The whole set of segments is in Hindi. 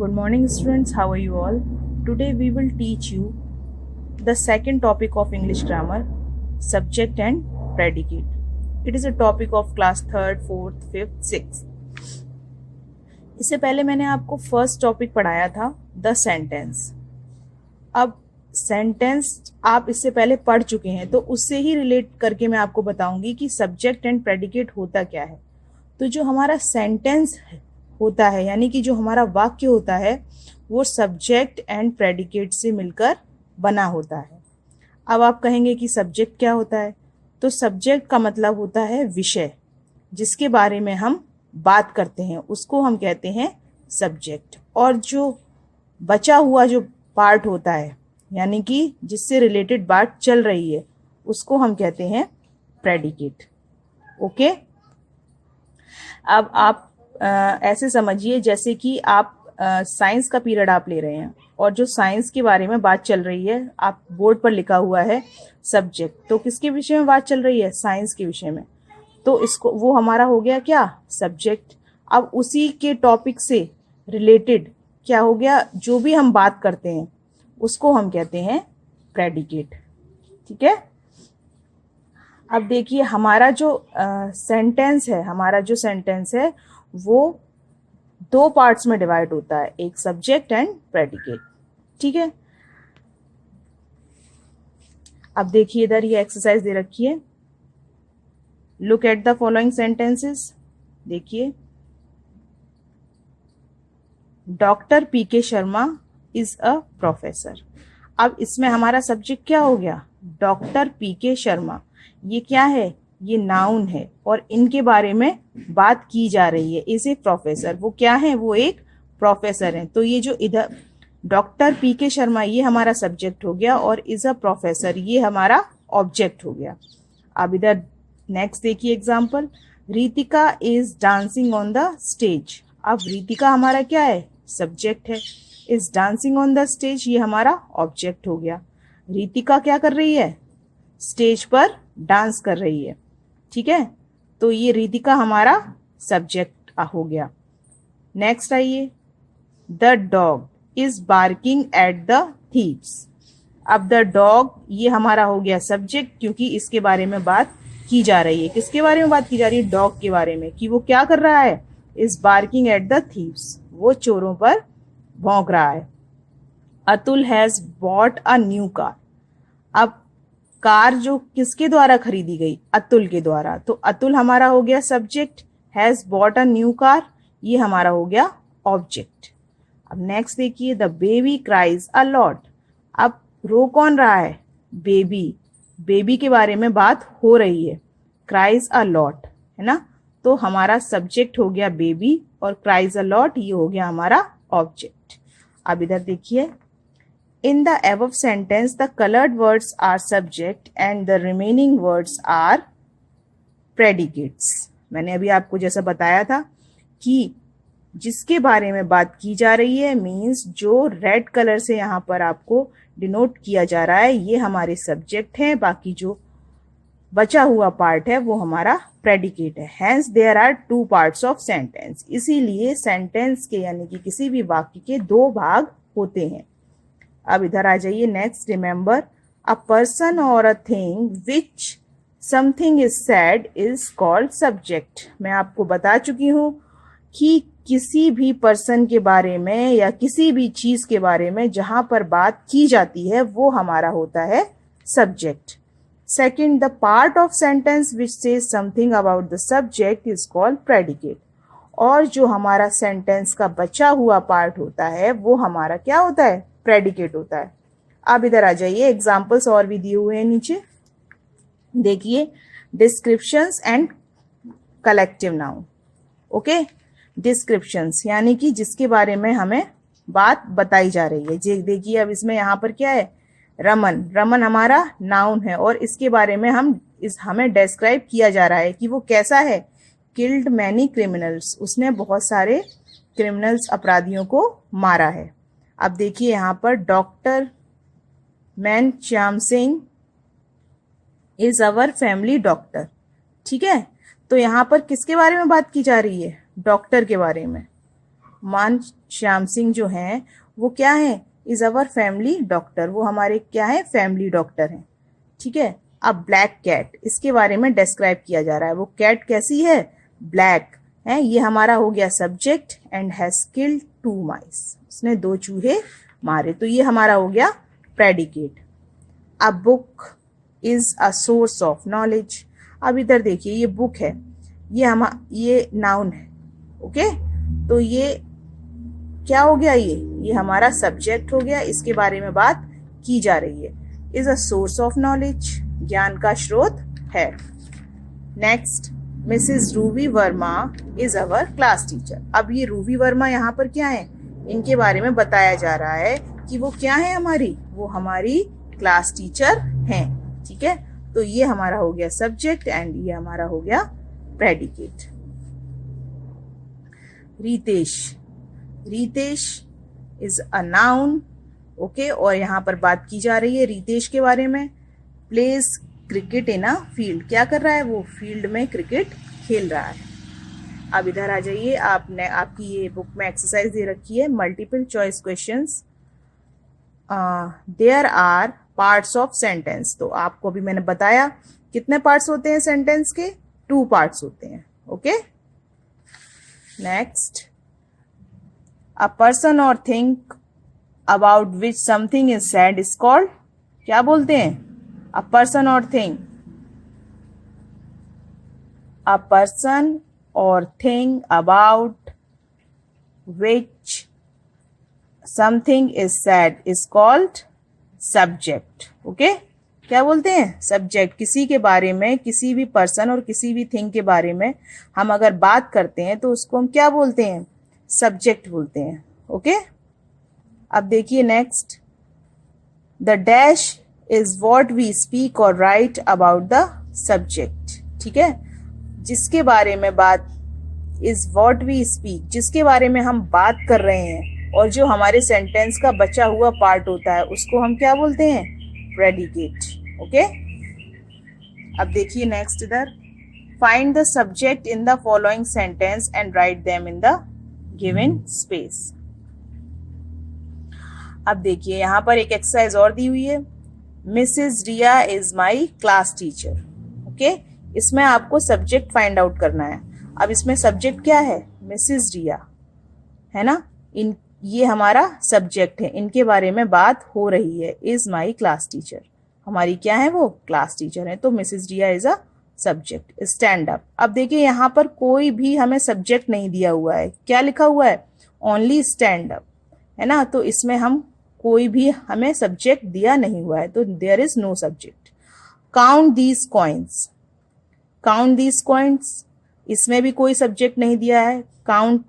Good morning, students. How are you all? Today we will teach you the second topic of English grammar, subject and predicate. It is a topic of class 3rd, 4th, 5th, 6th. इससे पहले मैंने आपको फर्स्ट टॉपिक पढ़ाया था द सेंटेंस. अब सेंटेंस आप इससे पहले पढ़ चुके हैं, तो उससे ही रिलेट करके मैं आपको बताऊंगी कि सब्जेक्ट एंड प्रेडिकेट होता क्या है. तो जो हमारा सेंटेंस होता है, यानी कि जो हमारा वाक्य होता है, वो सब्जेक्ट एंड प्रेडिकेट से मिलकर बना होता है. अब आप कहेंगे कि सब्जेक्ट क्या होता है, तो सब्जेक्ट का मतलब होता है विषय, जिसके बारे में हम बात करते हैं, उसको हम कहते हैं सब्जेक्ट. और जो बचा हुआ जो पार्ट होता है, यानी कि जिससे रिलेटेड बात चल रही है, उसको हम कहते हैं प्रेडिकेट. ओके. अब आप ऐसे समझिए जैसे कि आप साइंस का पीरियड आप ले रहे हैं और जो साइंस के बारे में बात चल रही है, आप बोर्ड पर लिखा हुआ है सब्जेक्ट, तो किसके विषय में बात चल रही है? साइंस के विषय में. तो इसको वो हमारा हो गया क्या? सब्जेक्ट. अब उसी के टॉपिक से रिलेटेड क्या हो गया? जो भी हम बात करते हैं उसको हम कहते हैं प्रेडिकेट. ठीक है. अब देखिए हमारा जो सेंटेंस है वो दो पार्ट्स में डिवाइड होता है, एक सब्जेक्ट एंड प्रेडिकेट. ठीक है. अब देखिए इधर ये एक्सरसाइज दे रखी है. Look at the following sentences. देखिए, doctor P K Sharma is a professor. अब इसमें हमारा सब्जेक्ट क्या हो गया? Doctor P K Sharma. ये क्या है? ये नाउन है और इनके बारे में बात की जा रही है. Is a professor. वो क्या है? वो एक प्रोफेसर है. तो ये जो इधर डॉक्टर पीके शर्मा, ये हमारा सब्जेक्ट हो गया और इज अ प्रोफेसर, ये हमारा ऑब्जेक्ट हो गया. अब इधर नेक्स्ट देखिए example. Ritika is dancing on the stage. अब रितिका हमारा क्या है? सब्जेक्ट है. Is dancing on the stage, ये हमारा ऑब्जेक्ट हो गया. रितिका क्या कर रही है? स्टेज पर डांस कर रही है. ठीक है. तो ये रितिका हमारा सब्जेक्ट हो गया. नेक्स्ट आइए. The dog is barking at the thieves. अब द डॉग ये हमारा हो गया सब्जेक्ट, क्योंकि इसके बारे में बात की जा रही है. किसके बारे में बात की जा रही है? डॉग के बारे में, कि वो क्या कर रहा है? Is barking at the thieves, वो चोरों पर भौंक रहा है. Atul has bought a new car. अब कार जो किसके द्वारा खरीदी गई? अतुल के द्वारा. तो अतुल हमारा हो गया subject. Has bought a new car, ये हमारा हो गया ऑब्जेक्ट. अब नेक्स्ट देखिए. The baby cries a lot. अब रो कौन रहा है? बेबी. बेबी के बारे में बात हो रही है. क्राइज अ लॉट है ना. तो हमारा सब्जेक्ट हो गया बेबी और क्राइज अ लॉट ये हो गया हमारा ऑब्जेक्ट. अब इधर देखिए. In the above sentence, the colored words are subject and the remaining words are predicates. मैंने अभी आपको जैसा बताया था कि जिसके बारे में बात की जा रही है, मीन्स जो रेड कलर से यहाँ पर आपको डिनोट किया जा रहा है, ये हमारे सब्जेक्ट हैं. बाकी जो बचा हुआ पार्ट है वो हमारा प्रेडिकेट है. Hence there are two parts of sentence. इसीलिए सेंटेंस के यानी कि किसी भी वाक्य के दो भाग होते हैं. अब इधर आ जाइए. नेक्स्ट. रिमेंबर अ पर्सन और a thing which something is said is called subject. मैं आपको बता चुकी हूँ कि किसी भी पर्सन के बारे में या किसी भी चीज के बारे में जहां पर बात की जाती है वो हमारा होता है subject. Second. The part of sentence which says something about the subject is called predicate. और जो हमारा सेंटेंस का बचा हुआ पार्ट होता है वो हमारा क्या होता है? प्रेडिकेट होता है. अब इधर आ जाइए. एग्जाम्पल्स और भी दिए हुए हैं नीचे. देखिए. Descriptions and collective noun. Okay. Descriptions यानी कि जिसके बारे में हमें बात बताई जा रही है. देखिए अब इसमें यहाँ पर क्या है? रमन. रमन हमारा नाउन है और इसके बारे में हमें डिस्क्राइब किया जा रहा है कि वो कैसा है? Killed many criminals. उसने बहुत सारे क्रिमिनल्स, अपराधियों को मारा है. अब देखिए यहाँ पर doctor man Shyam Singh is our family doctor. ठीक है. तो यहाँ पर किसके बारे में बात की जा रही है? डॉक्टर के बारे में. मान श्याम सिंह जो हैं वो क्या है, इज अवर फैमिली डॉक्टर, वो हमारे क्या है, फैमिली डॉक्टर हैं। ठीक है। अब ब्लैक कैट, इसके बारे में डिस्क्राइब किया जा रहा है, वो कैट कैसी है, ब्लैक है। ये हमारा हो गया सब्जेक्ट, एंड हैज किल्ड 2 माइस, उसने 2 चूहे मारे, तो ये हमारा हो गया प्रेडिकेट। अब book is a source of knowledge. अब इधर देखिए, ये बुक है, ये नाउन है। ओके, तो ये क्या हो गया, ये हमारा सब्जेक्ट हो गया, इसके बारे में बात की जा रही है। Is a source of knowledge, ज्ञान का स्रोत है। Next, Mrs Ruby Verma is our class teacher. अब ये रूबी वर्मा यहाँ पर क्या है, इनके बारे में बताया जा रहा है कि वो क्या है हमारी, वो हमारी क्लास टीचर हैं। ठीक है, तो ये हमारा हो गया सब्जेक्ट, एंड ये हमारा हो गया predicate. Ritesh, Ritesh is a noun. Okay, और यहाँ पर बात की जा रही है रितेश के बारे में। Pledge cricket in a field, क्या कर रहा है, वो फील्ड में क्रिकेट खेल रहा है। अब इधर आ जाइए, आपने आपकी ये बुक में एक्सरसाइज दे रखी है, multiple choice questions. There are parts of sentence, तो आपको अभी मैंने बताया कितने पार्ट्स होते हैं सेंटेंस के, 2 पार्ट्स होते हैं। ओके, नेक्स्ट, अ पर्सन और thing about which something is said is called, क्या बोलते हैं, अ पर्सन और थिंग, अ पर्सन और thing about which something is said is called subject. Okay, क्या बोलते हैं, सब्जेक्ट। किसी के बारे में, किसी भी पर्सन और किसी भी थिंग के बारे में हम अगर बात करते हैं तो उसको हम क्या बोलते हैं, सब्जेक्ट बोलते हैं। ओके, अब देखिए next, the dash is what we speak और राइट अबाउट द सब्जेक्ट। ठीक है, जिसके बारे में बात, इज वॉट वी स्पीक, जिसके बारे में हम बात कर रहे हैं, और जो हमारे सेंटेंस का बचा हुआ पार्ट होता है उसको हम क्या बोलते हैं, प्रेडिकेट। ओके, अब देखिए नेक्स्ट इधर, find the subject in the following sentence and write them in the given space. अब देखिए यहाँ पर एक एक्सरसाइज और दी हुई है, Mrs Riya is my class teacher. Okay, इसमें आपको सब्जेक्ट फाइंड आउट करना है। अब इसमें सब्जेक्ट क्या है, मिसेस रिया है ना, ये हमारा सब्जेक्ट है, इनके बारे में बात हो रही है। इज माई क्लास टीचर, हमारी क्या है, वो क्लास टीचर है, तो Mrs Riya is a subject. Stand up, अब देखिए यहाँ पर कोई भी हमें सब्जेक्ट नहीं दिया हुआ है, क्या लिखा हुआ है, ओनली स्टैंड अप, है ना, तो इसमें हम कोई भी हमें सब्जेक्ट दिया नहीं हुआ है, तो there is no subject. Count these coins, count these coins, इसमें भी कोई सब्जेक्ट नहीं दिया है। काउंट,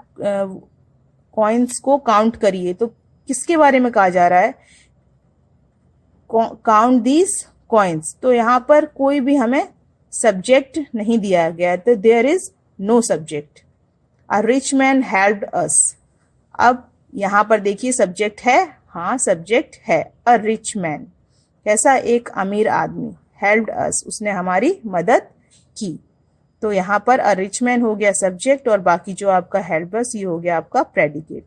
कॉइन्स को काउंट करिए, तो किसके बारे में कहा जा रहा है, काउंट दीज कॉइन्स, तो यहाँ पर कोई भी हमें सब्जेक्ट नहीं दिया गया है, तो there is no subject. A rich man helped us, अब यहाँ पर देखिए सब्जेक्ट है, हाँ सब्जेक्ट है, अ रिच मैन, कैसा, एक अमीर आदमी, हेल्प्ड अस, उसने हमारी मदद की, तो यहाँ पर अ रिच मैन हो गया सब्जेक्ट, और बाकी जो आपका हेल्प अस ये हो गया आपका predicate.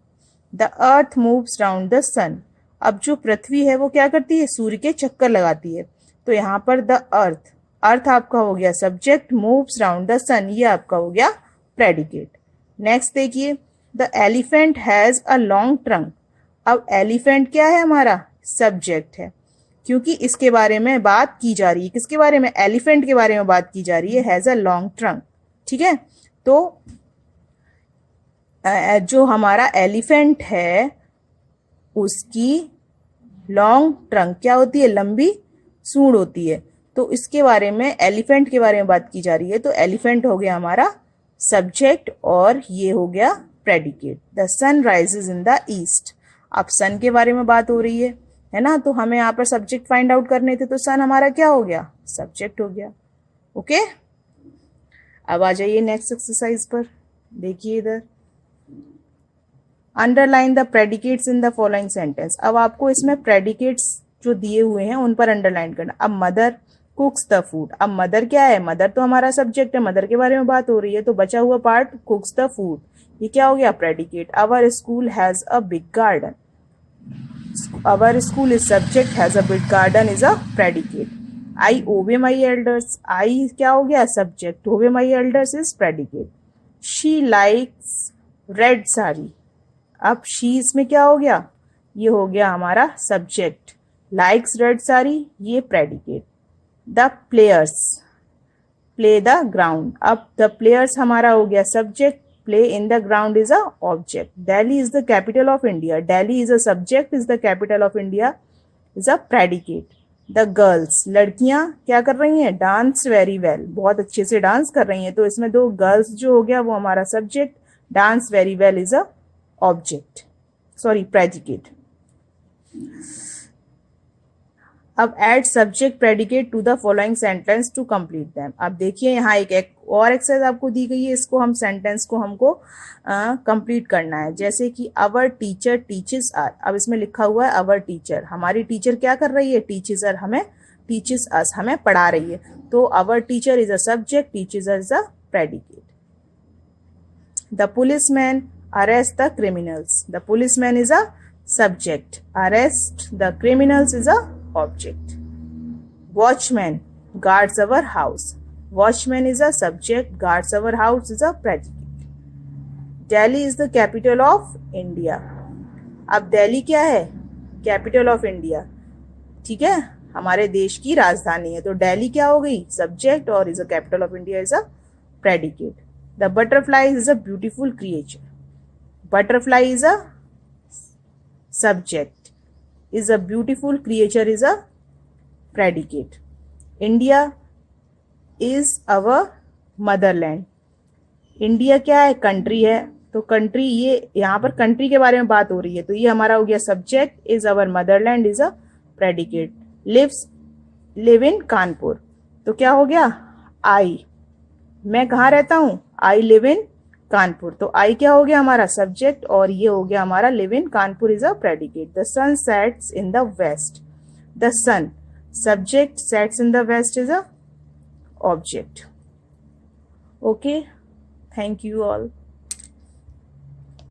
The earth moves round the sun, अब जो पृथ्वी है वो क्या करती है, सूर्य के चक्कर लगाती है, तो यहाँ पर द अर्थ, अर्थ आपका हो गया सब्जेक्ट, मूव्स राउंड द सन ये आपका हो गया प्रेडिकेट। नेक्स्ट देखिए, the elephant has a long trunk, अब एलिफेंट क्या है, हमारा सब्जेक्ट है, क्योंकि इसके बारे में बात की जा रही है, किसके बारे में, एलिफेंट के बारे में बात की जा रही है, हैज अ लॉन्ग ट्रंक। ठीक है, तो जो हमारा एलिफेंट है उसकी लॉन्ग ट्रंक क्या होती है, लंबी सूंड होती है, तो इसके बारे में, एलिफेंट के बारे में बात की जा रही है, तो एलिफेंट हो गया हमारा सब्जेक्ट, और ये हो गया predicate. The sun rises in the east, अब सन के बारे में बात हो रही है ना, तो हमें यहाँ पर सब्जेक्ट फाइंड आउट करने थे, तो सन हमारा क्या हो गया, सब्जेक्ट हो गया। ओके, अब आ जाइए नेक्स्ट एक्सरसाइज पर, देखिए इधर, underline the predicates in the following sentence, अब आपको इसमें प्रेडिकेट्स जो दिए हुए हैं उन पर अंडरलाइन करना। अब मदर कुक्स द फूड। अब मदर क्या है, मदर तो हमारा सब्जेक्ट है, मदर के बारे में बात हो रही है, तो बचा हुआ पार्ट कुक्स द फूड, ये क्या हो गया, predicate. Our school has a big garden, our school is subject, has a big garden is a predicate. I obey my elders, I क्या हो गया, subject, obey my elders is predicate. She likes red sari, अब शी इसमें क्या हो गया, ये हो गया हमारा सब्जेक्ट, लाइक्स रेड साड़ी ये predicate. The players play the ground, अब द प्लेयर्स हमारा हो गया subject, play in the ground is a object. Delhi is the capital of India, Delhi is a subject, is the capital of India is a predicate. The girls, लड़कियां क्या कर रही हैं, डांस वेरी वेल, बहुत अच्छे से डांस कर रही हैं, तो इसमें दो गर्ल्स जो हो गया वो हमारा subject, dance very well is a object, sorry predicate. अब add subject predicate to the following sentence to complete them. अब देखिए यहाँ एक और एक्सरसाइज आपको दी गई है, इसको हम सेंटेंस को हमको कंप्लीट करना है। जैसे कि अवर टीचर टीचेस आर, अब इसमें लिखा हुआ है अवर टीचर, हमारी टीचर क्या कर रही है, टीचेस आर, हमें टीचेस अस, हमें पढ़ा रही है, तो our teacher is a subject, teaches are is a predicate. The policeman arrest the criminals, the policeman is a subject, arrest the criminals is a object. Watchman guards our house, watchman is a subject, guards our house is a predicate. Delhi is the capital of India, अब दिल्ली क्या है, कैपिटल ऑफ इंडिया, ठीक है, हमारे देश की राजधानी है, तो दिल्ली क्या हो गई, सब्जेक्ट, और is a capital of India is a predicate. The butterfly is a beautiful creature, butterfly is a subject, is a beautiful creature is a predicate. India is our motherland, India क्या है, कंट्री है, तो कंट्री, ये यहाँ पर कंट्री के बारे में बात हो रही है, तो ये हमारा हो गया subject, is our Motherland is a predicate. Live in Kanpur, तो क्या हो गया, आई, मैं कहाँ रहता हूँ, आई लिव इन कानपुर, तो आई क्या हो गया हमारा सब्जेक्ट, और ये हो गया हमारा live in Kanpur is a predicate. The sun sets in the west, the sun subject, sets in the west is a object. Okay, thank you all.